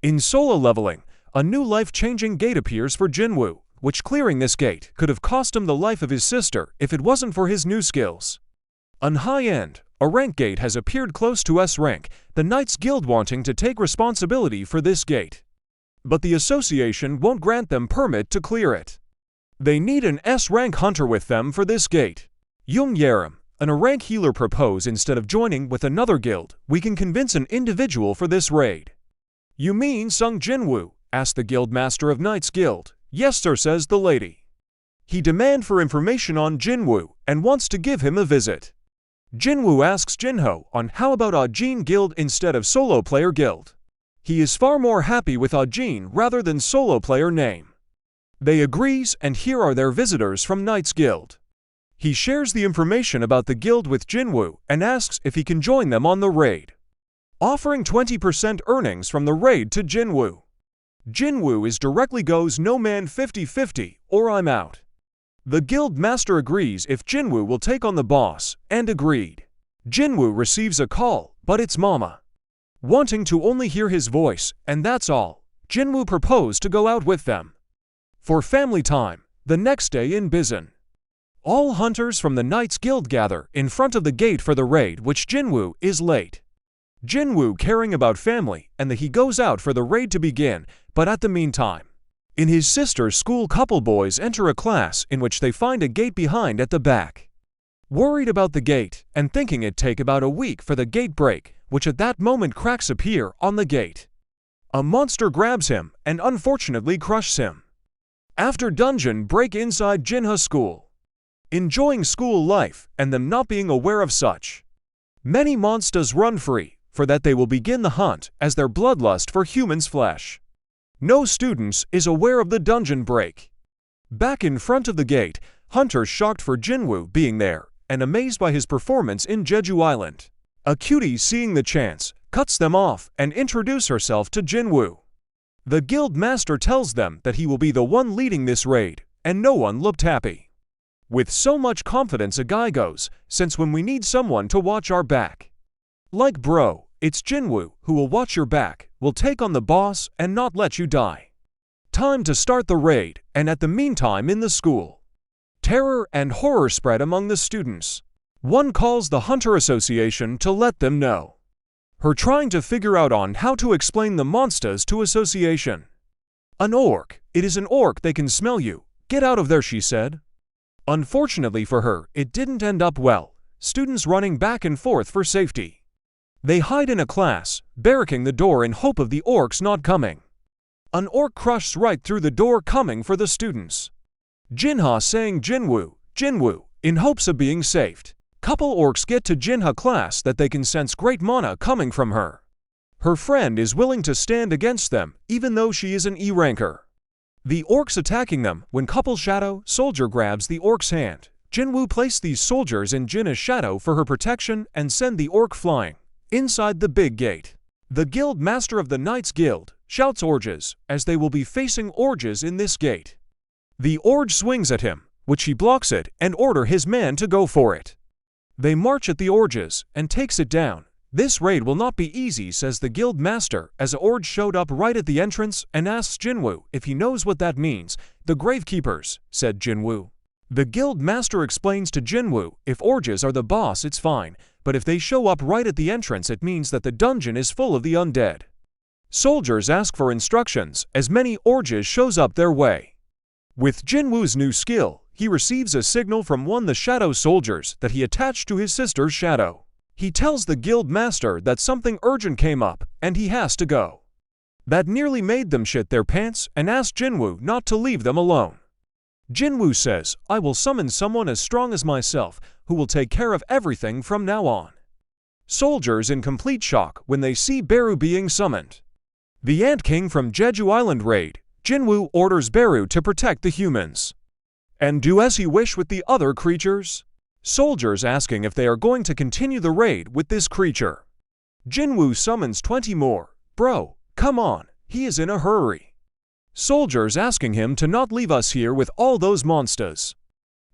In solo leveling, a new life-changing gate appears for Jinwoo, which clearing this gate could have cost him the life of his sister if it wasn't for his new skills. On high end, a rank gate has appeared close to S rank, the Knights Guild wanting to take responsibility for this gate. But the association won't grant them permit to clear it. They need an S rank hunter with them for this gate. Young Yerim, an A rank healer propose instead of joining with another guild, we can convince an individual for this raid. You mean Sung Jinwoo? Asked the guild master of Knights Guild. Yes sir, says the lady. He demand for information on Jinwoo and wants to give him a visit. Jinwoo asks Jinho on how about Ajin Guild instead of solo player guild. He is far more happy with Ajin rather than solo player name. They agrees and here are their visitors from Knights Guild. He shares the information about the guild with Jinwoo and asks if he can join them on the raid, offering 20% earnings from the raid to Jinwoo. Jinwoo is directly goes no man 50-50 or I'm out. The guild master agrees if Jinwoo will take on the boss, and agreed. Jinwoo receives a call, but it's Mama. Wanting to only hear his voice, and that's all, Jinwoo proposed to go out with them for family time, the next day in Bizen. All hunters from the Knights Guild gather in front of the gate for the raid, which Jinwoo is late. Jinwoo caring about family and that he goes out for the raid to begin, but at the meantime, in his sister's school, couple boys enter a class in which they find a gate behind at the back. Worried about the gate and thinking it'd take about a week for the gate break, which at that moment cracks appear on the gate. A monster grabs him and unfortunately crushes him. After dungeon break inside Jinha school. Enjoying school life and them not being aware of such. Many monsters run free, for that they will begin the hunt as their bloodlust for humans' flesh. No students is aware of the dungeon break. Back in front of the gate, hunters shocked for Jinwoo being there and amazed by his performance in Jeju Island. A cutie seeing the chance, cuts them off and introduce herself to Jinwoo. The guild master tells them that he will be the one leading this raid, and no one looked happy. With so much confidence a guy goes, since when we need someone to watch our back. Like bro, it's Jinwoo who will watch your back, will take on the boss and not let you die. Time to start the raid, and at the meantime in the school. Terror and horror spread among the students. One calls the Hunter Association to let them know. Her trying to figure out on how to explain the monsters to association. An orc, it is an orc, they can smell you. Get out of there, she said. Unfortunately for her, it didn't end up well. Students running back and forth for safety. They hide in a class, barricading the door in hope of the orcs not coming. An orc crushes right through the door coming for the students. Jinha saying Jinwoo, Jinwoo, in hopes of being saved. Couple orcs get to Jinha class that they can sense great mana coming from her. Her friend is willing to stand against them, even though she is an E ranker. The orcs attacking them when couple shadow soldier grabs the orc's hand. Jinwoo placed these soldiers in Jinna's shadow for her protection and send the orc flying inside the big gate. The guild master of the Knights Guild shouts orges, as they will be facing orges in this gate. The orge swings at him, which he blocks it and order his man to go for it. They march at the orges and takes it down. This raid will not be easy, says the guild master, as Orge showed up right at the entrance and asks Jinwoo if he knows what that means. The gravekeepers, said Jinwoo. The guild master explains to Jinwoo, if orges are the boss it's fine, but if they show up right at the entrance it means that the dungeon is full of the undead. Soldiers ask for instructions as many orges shows up their way. With Jinwoo's new skill, he receives a signal from one of the shadow soldiers that he attached to his sister's shadow. He tells the guild master that something urgent came up and he has to go. That nearly made them shit their pants and asked Jinwoo not to leave them alone. Jinwoo says, I will summon someone as strong as myself who will take care of everything from now on. Soldiers in complete shock when they see Beru being summoned. The Ant King from Jeju Island raid, Jinwoo orders Beru to protect the humans and do as he wish with the other creatures. Soldiers asking if they are going to continue the raid with this creature. Jinwoo summons 20 more. Bro, come on, he is in a hurry. Soldiers asking him to not leave us here with all those monsters.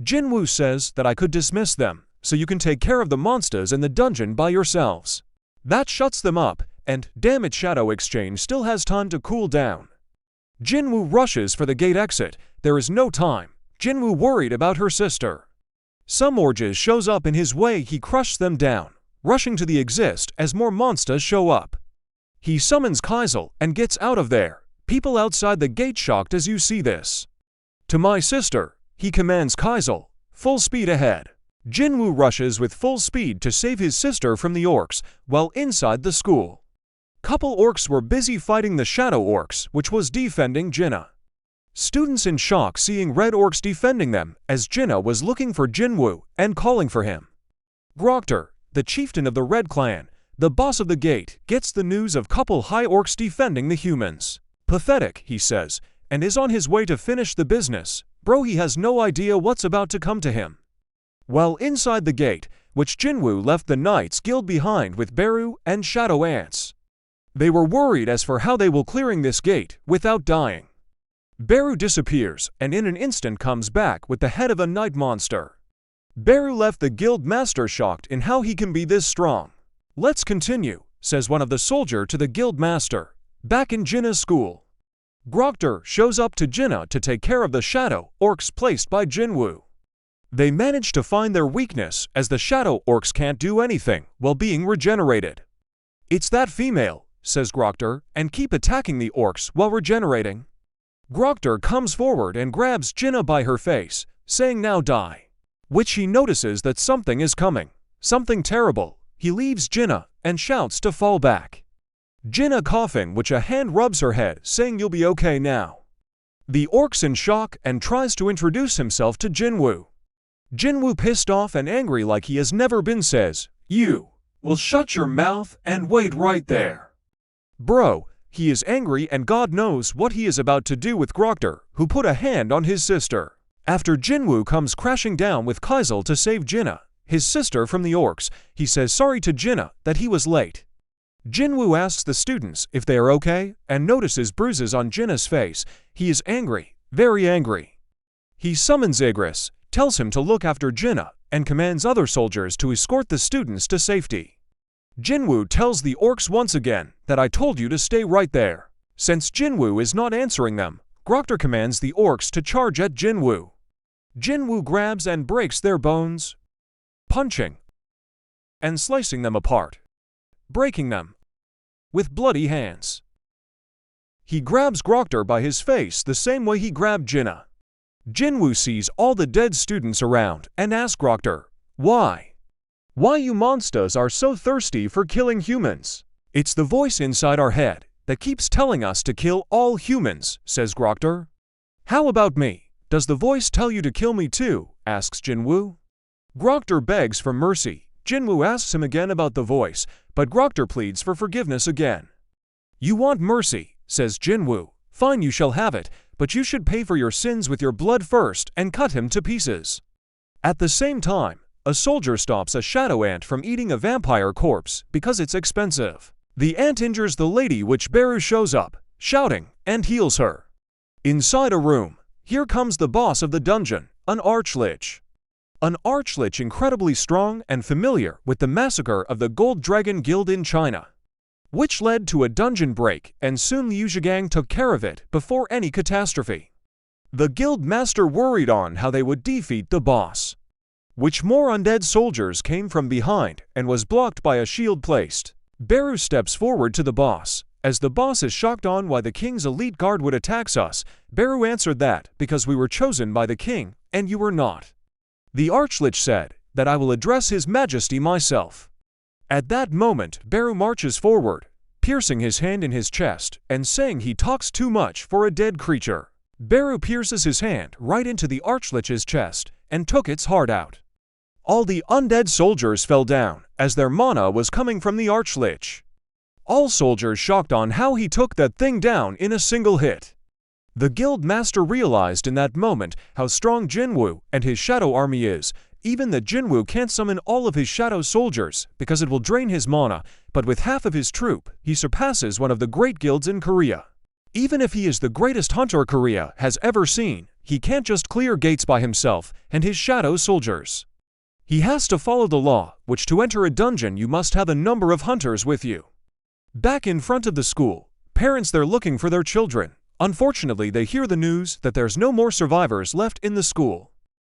Jinwoo says that I could dismiss them, so you can take care of the monsters in the dungeon by yourselves. That shuts them up, and damn it, Shadow Exchange still has time to cool down. Jinwoo rushes for the gate exit. There is no time. Jinwoo worried about her sister. Some orcs shows up in his way. He crushes them down, rushing to the exit as more monsters show up. He summons Kaisel and gets out of there. People outside the gate shocked as you see this. To my sister, he commands Kaisel, full speed ahead. Jinwoo rushes with full speed to save his sister from the orcs while inside the school. Couple orcs were busy fighting the shadow orcs, which was defending Jinah. Students in shock seeing red orcs defending them as Jinah was looking for Jinwoo and calling for him. Groctar, the chieftain of the Red Clan, the boss of the gate, gets the news of couple high orcs defending the humans. Pathetic, he says, and is on his way to finish the business. Bro, he has no idea what's about to come to him. While inside the gate, which Jinwoo left the Knights Guild behind with Beru and Shadow Ants. They were worried as for how they will clearing this gate without dying. Beru disappears and in an instant comes back with the head of a night monster. Beru left the guild master shocked in how he can be this strong. Let's continue, says one of the soldier to the guild master. Back in Jinah's school, Groctar shows up to Jinah to take care of the shadow orcs placed by Jinwoo. They manage to find their weakness as the shadow orcs can't do anything while being regenerated. It's that female, says Groctar, and keep attacking the orcs while regenerating. Groctar comes forward and grabs Jinah by her face, saying now die. Which he notices that something is coming, something terrible. He leaves Jinah and shouts to fall back. Jinah coughing, which a hand rubs her head, saying you'll be okay now. The orc's in shock and tries to introduce himself to Jinwoo. Jinwoo, pissed off and angry like he has never been, says, "You will shut your mouth and wait right there." Bro, he is angry and God knows what he is about to do with Groctar, who put a hand on his sister. After Jinwoo comes crashing down with Kaisel to save Jinah, his sister, from the orcs, he says sorry to Jinah that he was late. Jinwoo asks the students if they are okay and notices bruises on Jinah's face. He is angry, very angry. He summons Igris, tells him to look after Jinah, and commands other soldiers to escort the students to safety. Jinwoo tells the orcs once again that I told you to stay right there. Since Jinwoo is not answering them, Groctar commands the orcs to charge at Jinwoo. Jinwoo grabs and breaks their bones, punching and slicing them apart, breaking them with bloody hands. He grabs Groctar by his face the same way he grabbed Jinah. Jinwoo sees all the dead students around and asks Groctar, "Why? Why you monsters are so thirsty for killing humans?" "It's the voice inside our head that keeps telling us to kill all humans," says Groctar. "How about me? Does the voice tell you to kill me too?" asks Jinwoo. Groctar begs for mercy. Jinwoo asks him again about the voice, but Groctar pleads for forgiveness again. "You want mercy," says Jinwoo. "Fine, you shall have it, but you should pay for your sins with your blood first," and cut him to pieces. At the same time, a soldier stops a shadow ant from eating a vampire corpse because it's expensive. The ant injures the lady, which Beru shows up, shouting, and heals her. Inside a room, here comes the boss of the dungeon, an archlich. An archlich incredibly strong and familiar with the massacre of the Gold Dragon Guild in China, which led to a dungeon break, and soon Liu Zhigang took care of it before any catastrophe. The guild master worried on how they would defeat the boss, which more undead soldiers came from behind and was blocked by a shield placed. Beru steps forward to the boss. As the boss is shocked on why the king's elite guard would attack us, Beru answered that because we were chosen by the king and you were not. The archlich said that I will address his majesty myself. At that moment, Beru marches forward, piercing his hand in his chest and saying he talks too much for a dead creature. Beru pierces his hand right into the archlich's chest and took its heart out. All the undead soldiers fell down as their mana was coming from the archlich. All soldiers shocked on how he took that thing down in a single hit. The guild master realized in that moment how strong Jinwoo and his shadow army is. Even that Jinwoo can't summon all of his shadow soldiers because it will drain his mana, but with half of his troop, he surpasses one of the great guilds in Korea. Even if he is the greatest hunter Korea has ever seen, he can't just clear gates by himself and his shadow soldiers. He has to follow the law, which to enter a dungeon you must have a number of hunters with you. Back in front of the school, parents they're looking for their children. Unfortunately, they hear the news that there's no more survivors left in the school.